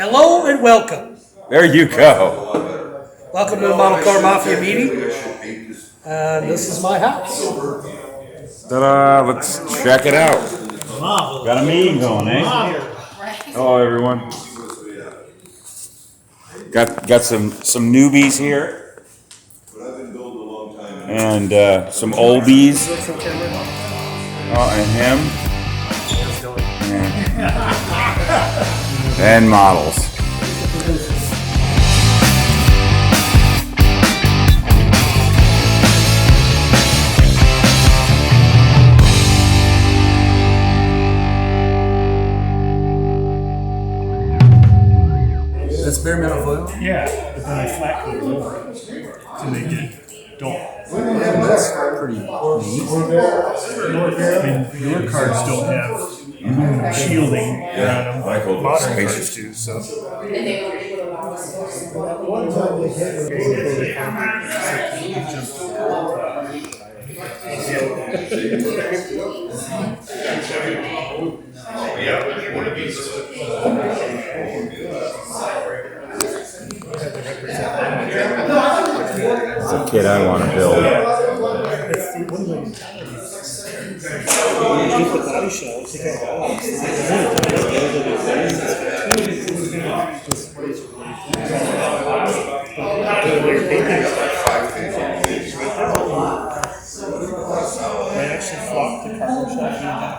Hello and welcome. There you go. Welcome to the Model Car Mafia meeting. This is my house. Ta-da! Let's check it out. Got a meeting going, eh? Hello, everyone. Got some newbies here, and some oldies. And him. And models. That's bare metal foil? Yeah, but then they flat coat it over to make it dull. That's pretty neat. I mean, your cars don't have shielding around them like modern cars do, so. It's a kid I want to build. I actually flopped the cargo shop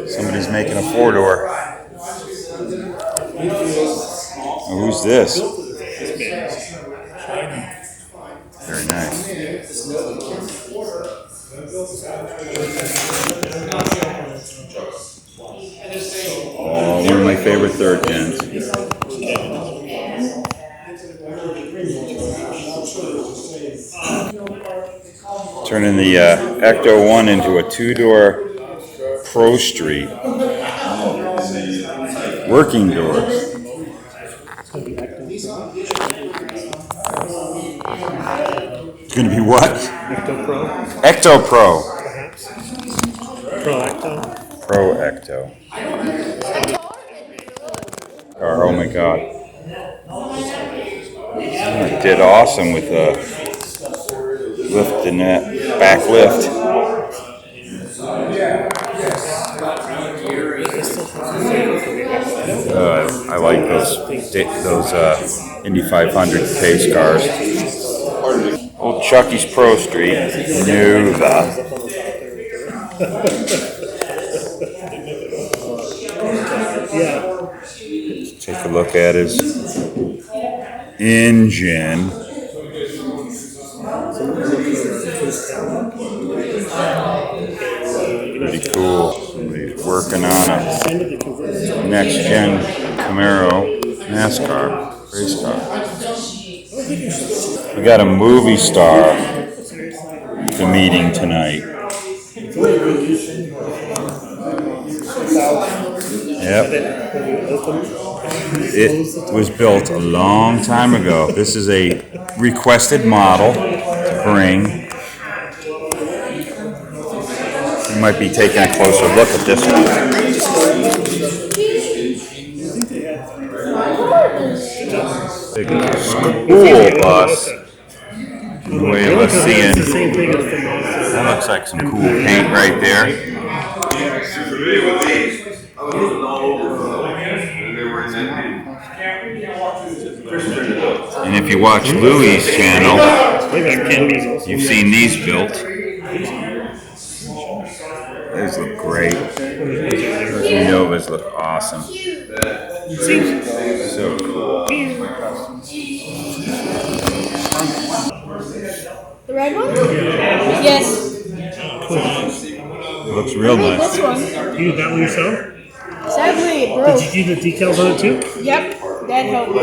Somebody's making a four-door. Who's this? Very nice. One of my favorite third gens. Turning the Ep.210 into a two-door Pro Street. Working doors. It's going to be what? Ecto-Pro? Ecto-Pro. Pro Ecto? Pro Ecto. Oh my god. It did awesome with the lift and that back lift. I like those Indy 500 pace cars. Old Chucky's Pro Street. Nova. Take a look at his engine. Pretty cool. He's working on a next-gen Camaro NASCAR race car. We got a movie star at the meeting tonight. Yep. It was built a long time ago. This is a requested model to bring. We might be taking a closer look at this one. Big school bus. The way of us seeing. That looks like some cool paint right there. And if you watch Louie's channel, you've seen these built. Those look great. Those Novas look awesome. So cool. The red one? Yes. It looks real nice. This one. You did that one yourself? Sadly, it broke. Did you do the decals on it too? Yep, that helped me.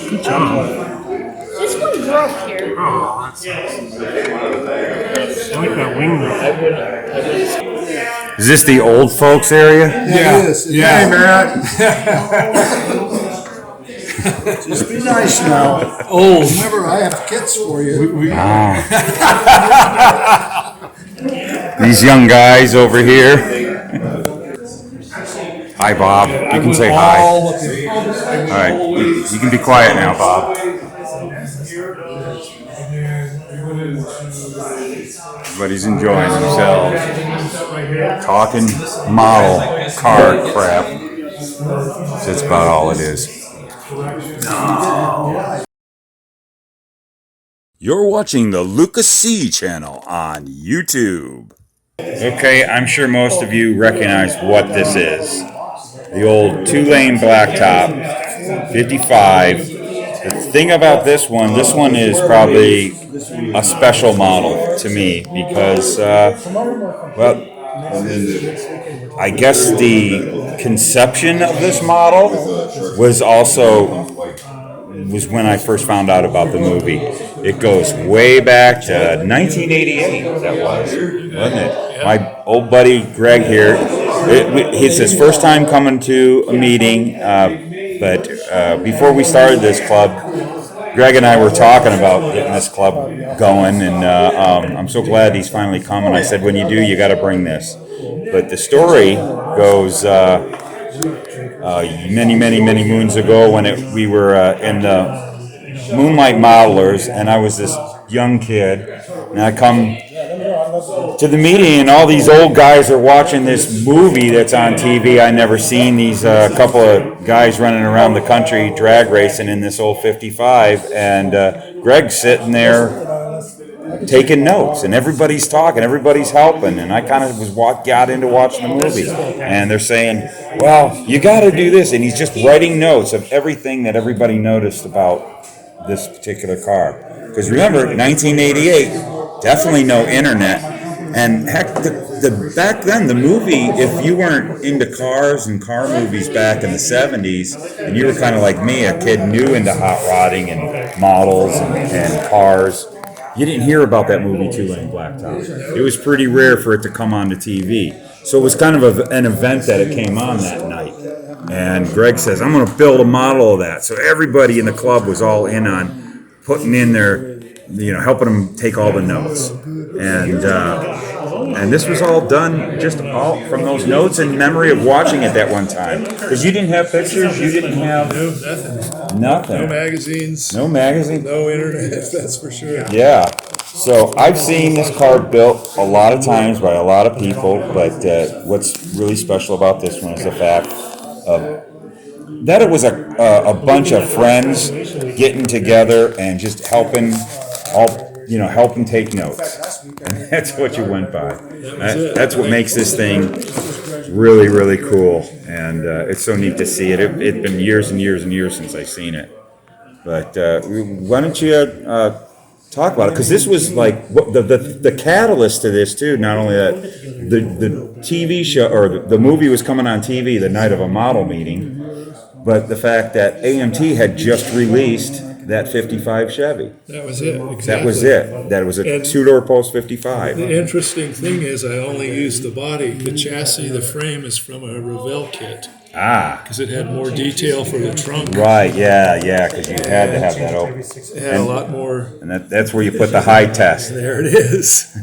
Good job. This one broke here. Oh, that sucks. I like that wing though. Is this the old folks area? Yeah, it is. Yeah. Hey, Matt. Just be nice now. Old. Remember, I have kits for you. these young guys over here. Hi, Bob. You can say hi. All right, you can be quiet now, Bob. Everybody's enjoying themselves, talking model car crap. That's about all it is. You're watching the Luka Cee channel on YouTube. Okay, I'm sure most of you recognize what this is. The old two-lane blacktop, 55. The thing about this one is probably a special model to me because, well, I guess the conception of this model was when I first found out about the movie. It goes way back to 1988, that was, wasn't it? My old buddy Greg here, it's his first time coming to a meeting, but before we started this club, Greg and I were talking about getting this club going, and I'm so glad he's finally come. And I said, when you do, you got to bring this. But the story goes many, many, many moons ago when we were in the Moonlight Modelers, and I was this young kid, and I come to the meeting, and all these old guys are watching this movie that's on TV. I never seen these couple of guys running around the country drag racing in this old 55, and Greg's sitting there taking notes, and everybody's talking, everybody's helping, and I kind of got into watching the movie, and they're saying, well, you got to do this, and he's just writing notes of everything that everybody noticed about this particular car. Because remember, 1988, definitely no internet. And heck, back then, the movie, if you weren't into cars and car movies back in the 70s, and you were kind of like me, a kid new into hot rodding and models and cars, you didn't hear about that movie Two-Lane Blacktop. It was pretty rare for it to come on the TV. So it was kind of an event that it came on that night. And Greg says, I'm going to build a model of that. So everybody in the club was all in on putting in their, helping them take all the notes. And this was all done just all from those notes and memory of watching it that one time. Because you didn't have pictures, you didn't have nothing. No magazines. No magazine. No internet, that's for sure. Yeah. So I've seen this car built a lot of times by a lot of people, but what's really special about this one is the fact that it was a bunch of friends getting together and just helping take notes. And that's what you went by. That's what makes this thing really, really cool. And it's so neat to see it. It's been years and years and years since I've seen it. But why don't you talk about it? Because this was like the catalyst to this too. Not only that, the TV show or the movie was coming on TV the night of a model meeting, but the fact that AMT had just released that 55 Chevy. That was it. Exactly. That was it. That was a two-door post 55. The interesting thing is I only used the body. The chassis, the frame is from a Revell kit. Because it had more detail for the trunk. Right, yeah, because you had to have that open. It had a lot more. And that's where you put the high test. There it is.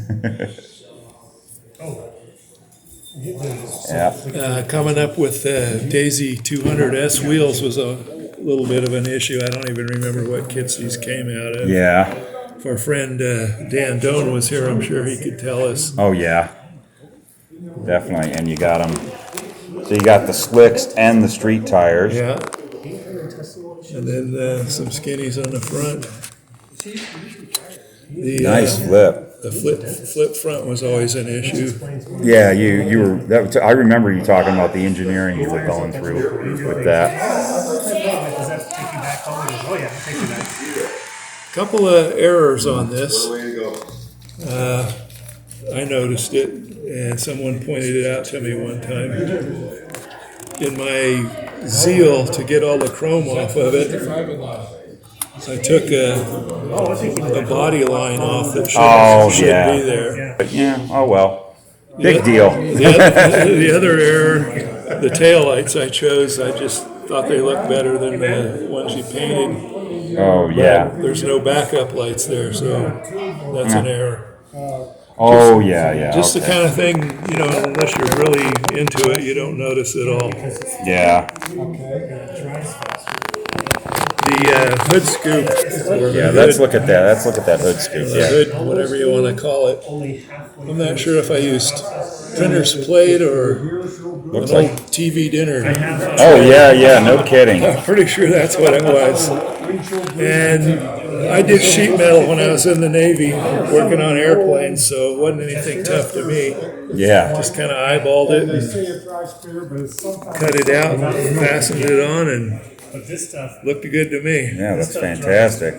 Yeah. Coming up with Daisy 200S wheels was a little bit of an issue. I don't even remember what kits these came out of. Yeah. If our friend Dan Doan was here, I'm sure he could tell us. Oh, yeah. Definitely. And you got them. So you got the slicks and the street tires. Yeah. And then some skinnies on the front. Nice flip. The flip front was always an issue. Yeah, you were. I remember you talking about the engineering you were going through with that. Couple of errors on this. I noticed it, and someone pointed it out to me one time. In my zeal to get all the chrome off of it, I took a body line off that should be there. But yeah, oh well. Big deal. The other error, the taillights I chose, I just thought they looked better than the ones you painted. Oh, yeah. But there's no backup lights there, so that's an error. Oh, yeah. Just the okay. kind of thing, unless you're really into it, you don't notice at all. Yeah. The hood scoop. Or the Yeah, hood, let's look at that. Let's look at that hood scoop. the Yeah. hood, whatever you want to call it. I'm not sure if I used printer's plate or Looks an like. old TV dinner. Oh, yeah, no kidding. I'm pretty sure that's what it was. And I did sheet metal when I was in the Navy, working on airplanes, so it wasn't anything tough to me. Yeah. Just kind of eyeballed it and cut it out, and fastened it on, and looked good to me. Yeah, that's fantastic.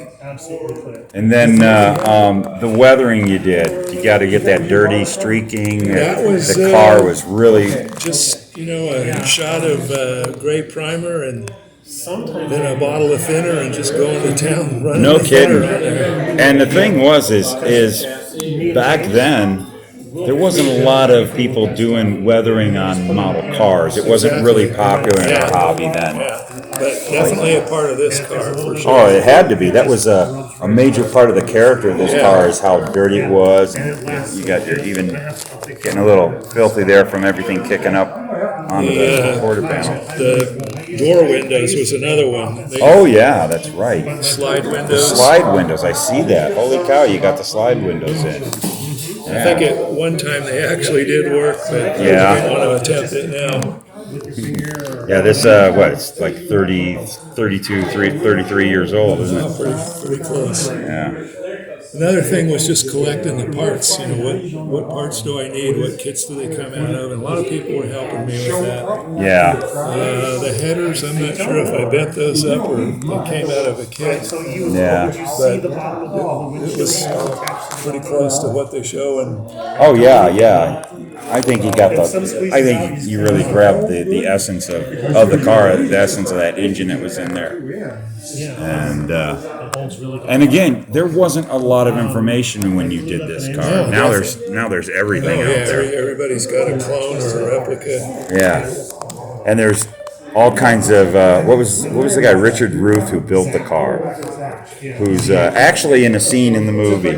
And then the weathering you did, you got to get that dirty streaking. That was, the car was really. Just, a shot of gray primer and then a bottle of thinner and just go into town running No the kidding. fire on there. And the thing is back then there wasn't a lot of people doing weathering on model cars. It wasn't really popular in our hobby then. Yeah, but definitely a part of this car for sure. Oh, it had to be. That was a major part of the character of this car is how dirty it was. And you got your even getting a little filthy there from everything kicking up onto the quarter panel. The door windows was another one. They Oh yeah, that's right. slide The windows. slide windows, I see that. Holy cow, you got the slide windows in. I think at one time they actually did work, but Yeah. I don't want to attempt it now. Yeah, this, it's like 33 years old, isn't it? Pretty close. Yeah. Another thing was just collecting the parts. What parts do I need? What kits do they come out of? And a lot of people were helping me with that. Yeah. The headers, I'm not sure if I bent those up or they came out of a kit. Yeah. But it was pretty close to what they show. And Oh, yeah. I think you really grabbed the essence of the car, the essence of that engine that was in there. And again, there wasn't a lot of information when you did this car. Now there's everything out there. Everybody's got a clone or a replica. Yeah. And there's all kinds of what was the guy Richard Ruth who built the car, who's actually in a scene in the movie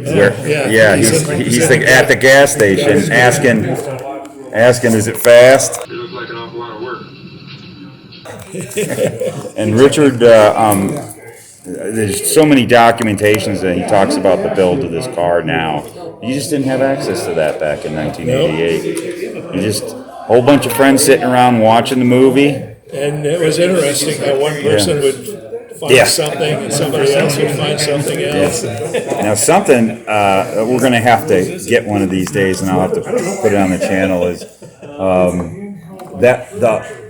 where he's at the gas station asking is it fast? It looked like an awful lot of work. And Richard, there's so many documentations that he talks about the build of this car now. You just didn't have access to that back in 1988. You just a whole bunch of friends sitting around watching the movie. And it was interesting how one person would find something and somebody else would find something else. Now something we're going to have to get one of these days, and I'll have to put it on the channel, is that the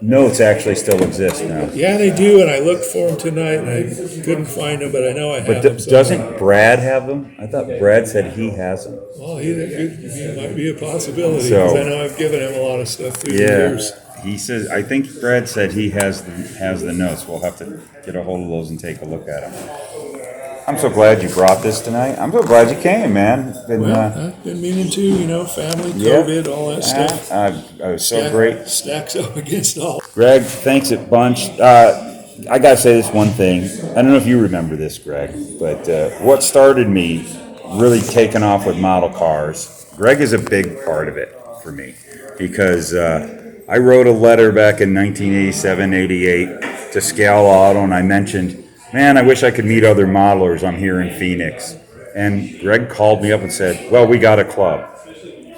notes actually still exist now. Yeah, they do, and I looked for them tonight, and I couldn't find them, but I know I have But them. doesn't Brad have them? I thought Brad said he has them. Well, he might be a possibility, So- because I know I've given him a lot of stuff through the Yeah, years. he says. I think Brad said he has the notes. We'll have to get a hold of those and take a look at them. I'm so glad you brought this tonight. I'm so glad you came, man. I've been meaning to, family, Yeah. COVID, all that stuff. I was so great. Stacks up against all. Greg, thanks a bunch. I gotta say this one thing. I don't know if you remember this, Greg, but what started me really taking off with model cars, Greg is a big part of it for me, because I wrote a letter back in 1987, 88 to Scale Auto, and I mentioned, man, I wish I could meet other modelers. I'm here in Phoenix. And Greg called me up and said, well, we got a club.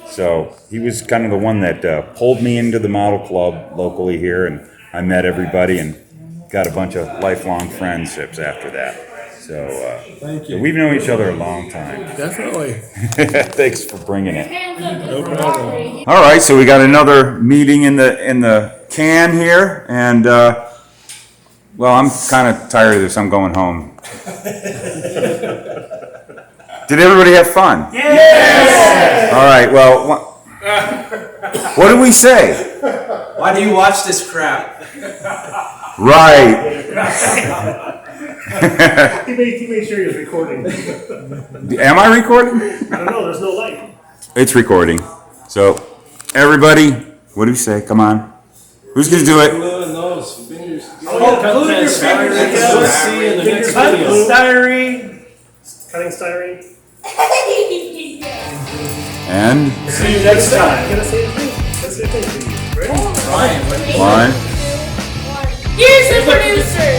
So he was kind of the one that pulled me into the model club locally here, and I met everybody and got a bunch of lifelong friendships after that. So, so we've known each other a long time. Definitely. Thanks for bringing it. No problem. All right, so we got another meeting in the can here, and well, I'm kind of tired of this. I'm going home. Did everybody have fun? Yes! All right, well, what did we say? Why do you watch this crap? Right. He made sure he was recording. Am I recording? I don't know, there's no light. It's recording. So, everybody, what do we say? Come on. Who's going to do it? Glue your fingers together. See you in the next video. Cutting styrene. And See you next time. Bryan, what do you one. Here's the producer.